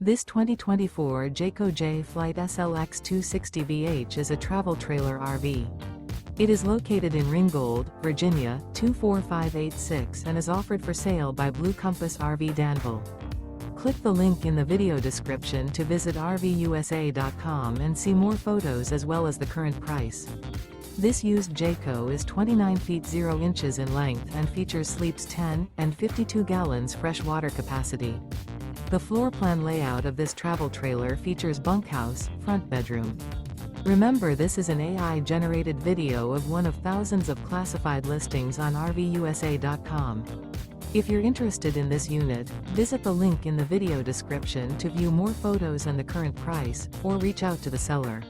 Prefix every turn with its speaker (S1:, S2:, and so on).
S1: This 2024 Jayco Jay Flight SLX 260VH is a travel trailer RV. It is located in Ringgold, Virginia, 24586 and is offered for sale by Blue Compass RV Danville. Click the link in the video description to visit RVUSA.com and see more photos as well as the current price. This used Jayco is 29 feet 0 inches in length and features sleeps 10 and 52 gallons fresh water capacity. The floor plan layout of this travel trailer features bunkhouse, front bedroom. Remember, this is an AI-generated video of one of thousands of classified listings on RVUSA.com. If you're interested in this unit, visit the link in the video description to view more photos and the current price, or reach out to the seller.